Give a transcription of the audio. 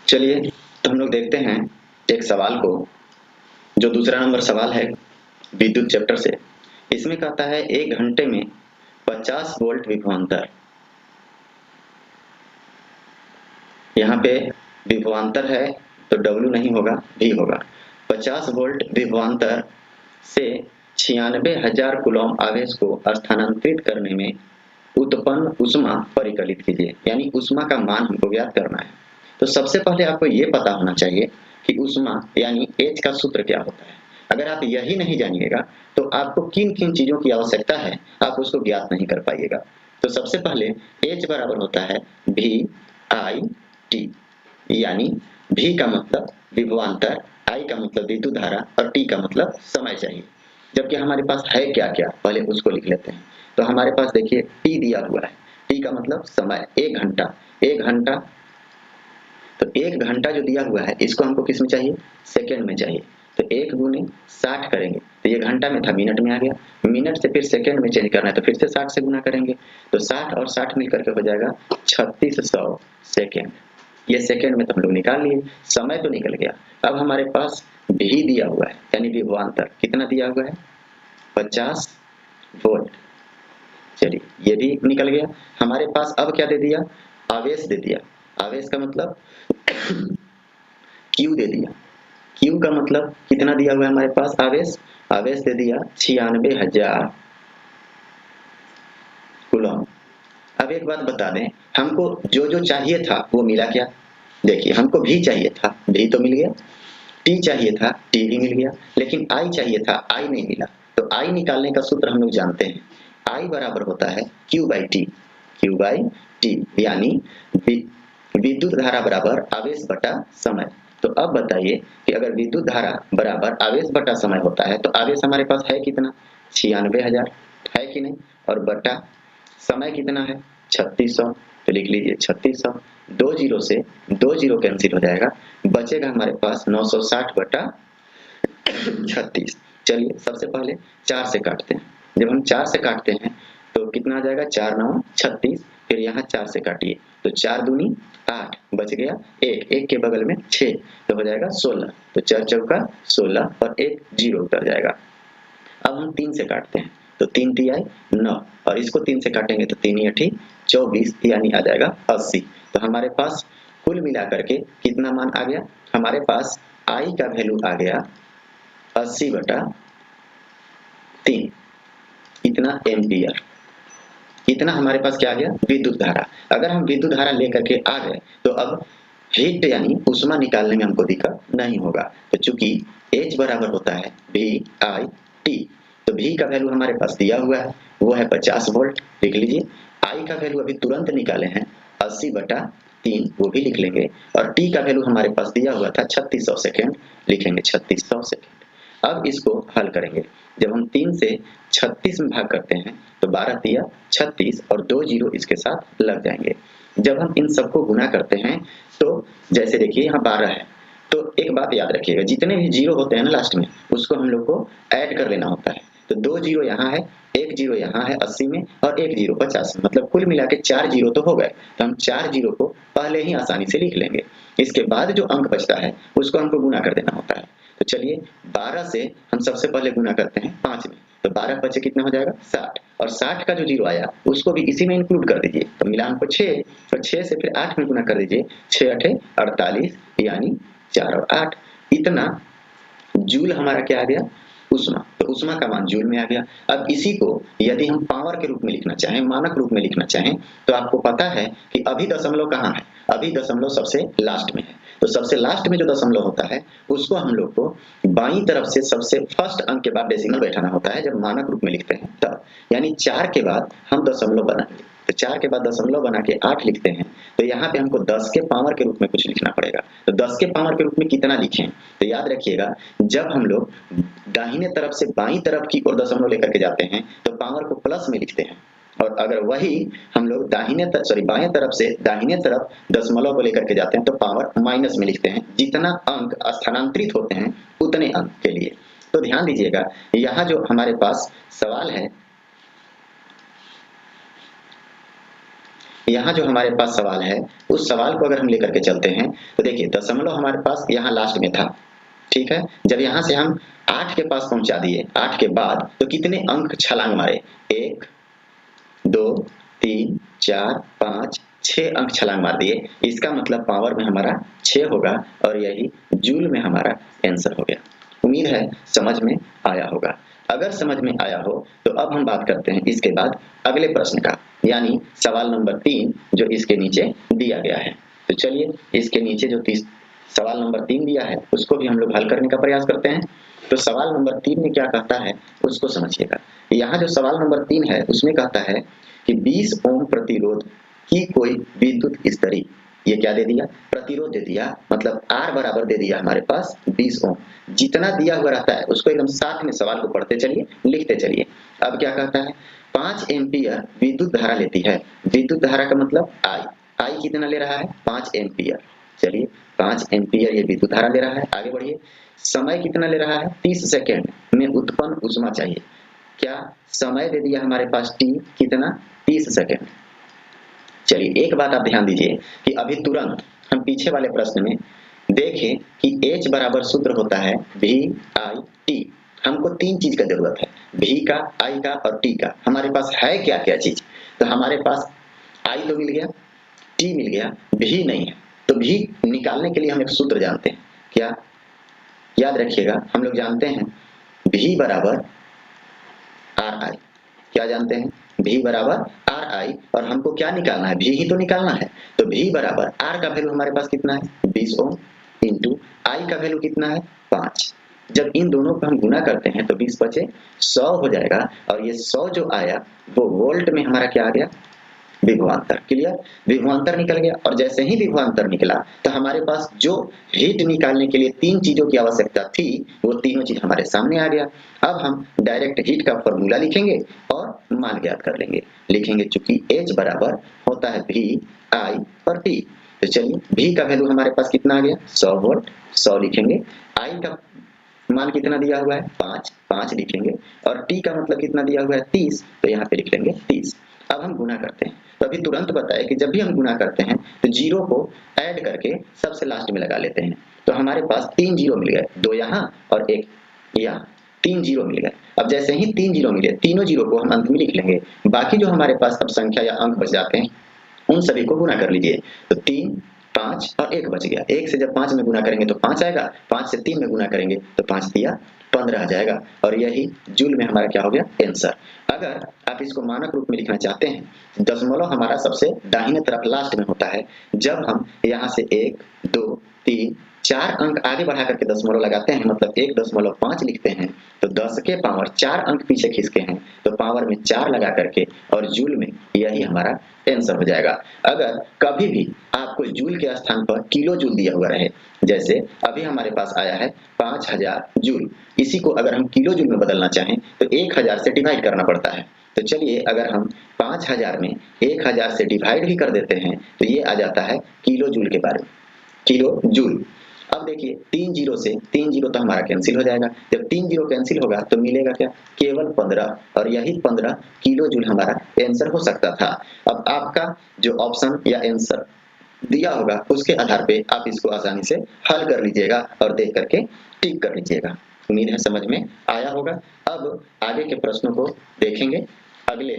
चलिए तो हम लोग देखते हैं एक सवाल को, जो दूसरा नंबर सवाल है विद्युत चैप्टर से। इसमें कहता है 1 घंटे में 50 वोल्ट विभवांतर। यहाँ पे विभवांतर है तो W नहीं होगा, V होगा। 50 वोल्ट विभवांतर से 96,000 कूलम आवेश को स्थानांतरित करने में उत्पन्न ऊष्मा परिकलित कीजिए। यानी ऊष्मा का मान हमको ज्ञात करना है। तो सबसे पहले आपको ये पता होना चाहिए कि ऊष्मा यानी H का सूत्र क्या होता है। अगर आप यही नहीं जानिएगा तो आपको किन किन चीजों की आवश्यकता है आप उसको ज्ञात नहीं कर पाइएगा। तो सबसे पहले H बराबर होता है VIT, यानी V का मतलब विभवांतर, I का मतलब विद्युत धारा और T का मतलब समय चाहिए। जबकि हमारे पास है क्या क्या, पहले उसको लिख लेते हैं। तो हमारे पास देखिए T दिया हुआ है। T का मतलब समय, 1 घंटा। 1 घंटा, तो 1 घंटा जो दिया हुआ है इसको हमको किस में चाहिए, सेकंड में चाहिए। तो 1 गुने 60 करेंगे तो ये घंटा में था, मिनट में आ गया। मिनट से फिर सेकंड में चेंज करना है तो फिर से 60 से गुना करेंगे। तो 60 और 60 मिलकर के हो जाएगा 3600 सेकंड। ये सेकंड में तो हम लोग निकाल लिए, समय तो निकल गया। अब हमारे पास भी दिया हुआ है यानी विभवांतर कितना दिया हुआ है, 50 वोल्ट। चलिए ये भी निकल गया। हमारे पास अब क्या दे दिया, आवेश दे दिया। आवेश का मतलब Q दे दिया। Q का मतलब कितना दिया हुआ है हमारे पास, आवेश आवेश दे दिया 96,000 कूलम। अब एक बात बता दें, हमको जो जो चाहिए था वो मिला क्या। देखिए हमको भी चाहिए था, भी तो मिल गया। T चाहिए था, T भी मिल गया। लेकिन I चाहिए था, I नहीं मिला। तो I निकालने का सूत्र हम लोग जानते हैं। I बराबर होता है Q/T, Q/T यानी विद्युत धारा बराबर आवेश बटा समय। तो अब बताइए कि अगर विद्युत धारा बराबर आवेश बटा समय होता है तो आवेश हमारे पास है कितना, 96,000 है कि नहीं, और बटा समय कितना है 3600। तो लिख लीजिए 3600। 2 जीरो से 2 जीरो कैंसिल हो जाएगा, बचेगा हमारे पास 960 बटा 36। चलिए सबसे पहले 4 से काटते हैं। जब हम 4 से काटते हैं तो कितना आ जाएगा, 4 9 36। फिर यहाँ 4 से काटिए तो 4 दूनी 8, बच गया 1, 1 के बगल में 6 तो हो जाएगा 16। तो 4 चौका 16 और 1 जीरो उतर जाएगा। अब हम 3 से काटते हैं तो 3 तिहाई 9 और इसको 3 से काटेंगे तो 3 8 24 यानी आ जाएगा 80। तो हमारे पास कुल मिलाकर के कितना मान आ गया, हमारे पास I का वैल्यू आ गया 80 बटा 3। इतना एम्पियर, इतना हमारे पास क्या आ गया, विद्युत धारा। अगर हम विद्युत धारा लेकर के आ गए तो अब हीट यानी ऊष्मा निकालने में हमको दिक्कत नहीं होगा। तो चूंकि H बराबर होता है VIT, तो V का वैल्यू हमारे पास दिया हुआ है वो है 50 वोल्ट, लिख लीजिए। I का वैल्यू अभी तुरंत निकाले हैं 80 बटा 3, वो भी लिख लेंगे। और T का वैल्यू हमारे पास दिया हुआ था 3600 सेकेंड, लिखेंगे 3600 सेकेंड। अब इसको हल करेंगे। जब हम 3 से 36 में भाग करते हैं तो 12 तिया 36 और 2 जीरो इसके साथ लग जाएंगे। जब हम इन सबको गुना करते हैं तो जैसे देखिए यहाँ 12 है, तो एक बात याद रखिएगा, जितने भी जीरो होते हैं ना लास्ट में उसको हम लोग को ऐड कर लेना होता है। तो 2 जीरो यहाँ है, 1 जीरो यहाँ है 80 में और 1 जीरो 50 में, मतलब कुल मिला के 4 जीरो तो हो गए। तो हम 4 जीरो को पहले ही आसानी से लिख लेंगे। इसके बाद जो अंक बचता है उसको हमको गुना कर देना होता है। तो चलिए 12 से हम सबसे पहले गुना करते हैं 5 में, तो 12 बचे कितना हो जाएगा 60, और 60 का जो जीरो आया उसको भी इसी में इंक्लूड कर दीजिए। तो मिला हमको 6, और 6 से फिर 8 में गुना कर दीजिए, 6 8 48 यानी 4 और 8। इतना जूल हमारा क्या आ गया, ऊष्मा। तो ऊष्मा का मान जूल में आ गया। अब इसी को यदि हम पावर के रूप में लिखना चाहें, मानक रूप में लिखना चाहें, तो आपको पता है कि अभी दशमलव कहाँ है, अभी दशमलव सबसे लास्ट में है। तो सबसे लास्ट में जो दशमलव होता है उसको हम लोग को बाईं तरफ से सबसे फर्स्ट अंक के बाद डेसिमल बैठाना होता है जब मानक रूप में लिखते हैं तब। यानी 4 के बाद हम दशमलव बनाएंगे, तो 4 के बाद दशमलव बना के 8 लिखते हैं। तो यहाँ पे हमको 10 के पावर के रूप में कुछ लिखना पड़ेगा। तो 10 के पावर के रूप में कितना लिखें, तो याद रखिएगा जब हम लोग दाहिने तरफ से बाईं तरफ की ओर दशमलव लेकर के जाते हैं तो पावर को प्लस में लिखते हैं, और अगर वही हम लोग बाएं तरफ से दाहिने तरफ दशमलव को लेकर के जाते हैं तो पावर माइनस में लिखते हैं। जितना अंक स्थानांतरित होते हैं उतने अंक के लिए। तो ध्यान दीजिएगा यहाँ जो हमारे पास सवाल है यहाँ जो हमारे पास सवाल है उस सवाल को अगर हम लेकर के चलते हैं तो देखिए दशमलव हमारे पास यहाँ लास्ट में था, ठीक है। जब यहाँ से हम 8 के पास पहुंचा दिए, 8 के बाद तो कितने अंक छलांग मारे, 1 2 3 4 5 6 अंक छलांग मार दिए। इसका मतलब पावर में हमारा 6 होगा और यही जूल में हमारा आंसर हो गया। उम्मीद है समझ में आया होगा। अगर समझ में आया हो तो अब हम बात करते हैं इसके बाद अगले प्रश्न का, यानी सवाल नंबर 3 जो इसके नीचे दिया गया है। तो चलिए इसके नीचे जो सवाल नंबर 3 दिया है उसको भी हम लोग हल करने का प्रयास करते हैं। तो सवाल नंबर 3 में क्या कहता है उसको समझिएगा। यहाँ जो सवाल नंबर 3 है उसमें कहता है कि 20 ओम प्रतिरोध की कोई विद्युत स्तरी, ये क्या दे दिया, प्रतिरोध दे दिया, मतलब R बराबर दे दिया हमारे पास 20 ओम। जितना दिया हुआ रहता है उसको एकदम साथ में सवाल को पढ़ते चलिए, लिखते चलिए। अब क्या कहता है, 5 एम्पियर विद्युत धारा लेती है। विद्युत धारा का मतलब I कितना ले रहा है, 5 एम्पियर। चलिए 5 एम्पियर ये विद्युत धारा ले रहा है। आगे बढ़िए, समय कितना ले रहा है, 30 सेकेंड में उत्पन्न ऊष्मा चाहिए। क्या समय दे दिया हमारे पास T कितना, 30 सेकेंड। चलिए एक बात आप ध्यान दीजिए कि अभी तुरंत हम पीछे वाले प्रश्न में देखें कि H बराबर सूत्र होता है VI-T। हमको 3 चीज का जरूरत है, V का, I का और T का। हमारे पास है क्या क्या चीज, तो हमारे पास I तो मिल गया, T मिल गया, V नहीं है। तो V निकालने के लिए हम एक सूत्र जानते हैं, क्या याद रखिएगा, हम लोग जानते हैं V बराबर RI। क्या जानते हैं, V बराबर RI, और हमको क्या निकालना है, V ही तो निकालना है। तो V बराबर R का वैल्यू हमारे पास कितना है, 20 ओम, इंटू I का वैल्यू कितना है, 5। जब इन दोनों को हम गुना करते हैं तो 20 बचे 100 हो जाएगा, और ये 100 जो आया वो वोल्ट में हमारा क्या आ गया, विभवांतर। क्लियर, विभवांतर निकल गया। और जैसे ही विभवांतर निकला तो हमारे पास जो हीट निकालने के लिए 3 चीजों की आवश्यकता थी वो तीनों चीज हमारे सामने आ गया। अब हम डायरेक्ट हीट का फॉर्मूला लिखेंगे और मान ज्ञात कर लेंगे। लिखेंगे चूंकि H बराबर होता है VI और T। तो चलिए V का वैल्यू हमारे पास कितना आ गया, 100 वोल्ट, 100 लिखेंगे। I का मान कितना दिया हुआ है, 5 लिखेंगे, और T का मतलब कितना दिया हुआ है, 30, तो यहाँ पे लिख लेंगे 30। अब हम गुना करते हैं, तो अभी तुरंत बताए कि जब भी हम गुना करते हैं तो जीरो को ऐड करके सबसे लास्ट में लगा लेते हैं। तो हमारे पास 3 जीरो मिल गए, 2 यहाँ और 1 यहाँ, 3 जीरो मिल गए। अब जैसे ही 3 जीरो मिले, तीनों जीरो को हम अंत में लिख लेंगे। बाकी जो हमारे पास अब संख्या या अंक बच जाते हैं उन सभी को गुना कर लीजिए। तो 3, 5 और 1 बच गया। 1 से जब 5 में गुना करेंगे तो 5 आएगा, 5 से 3 में गुना करेंगे तो 5 दिया 15 आ जाएगा, और यही जूल में हमारा क्या हो गया, आंसर। अगर आप इसको मानक रूप में लिखना चाहते हैं, दशमलव हमारा सबसे दाहिने तरफ लास्ट में होता है। जब हम यहाँ से 1 2 3 4 अंक आगे बढ़ा करके दशमलव लगाते हैं, मतलब 1.5 लिखते हैं, तो 10 के पावर 4 अंक पीछे खींचते हैं तो पावर में 4 लगा करके और जूल में यही हमारा आंसर हो जाएगा। अगर कभी भी आपको जूल के स्थान पर किलो जूल दिया हुआ रहे, जैसे अभी हमारे पास आया है 5000 जूल, इसी को अगर हम किलो जूल में बदलना चाहें तो 1000 से डिवाइड करना पड़ता है। तो चलिए अगर हम 5000 में 1000 से डिवाइड भी कर देते हैं तो ये आ जाता है किलो जूल के बारे में, किलो जूल। अब देखिए 3 जीरो से 3 जीरो तो हमारा कैंसिल हो जाएगा। जब 3 जीरो कैंसिल होगा तो मिलेगा क्या, केवल 15, और यही 15 किलो जूल हमारा आंसर हो सकता था। अब आपका जो ऑप्शन या आंसर दिया होगा उसके आधार पे आप इसको आसानी से हल कर लीजिएगा और देख करके टिक कर लीजिएगा। उम्मीद है समझ में आया होगा। अब आगे के प्रश्नों को देखेंगे अगले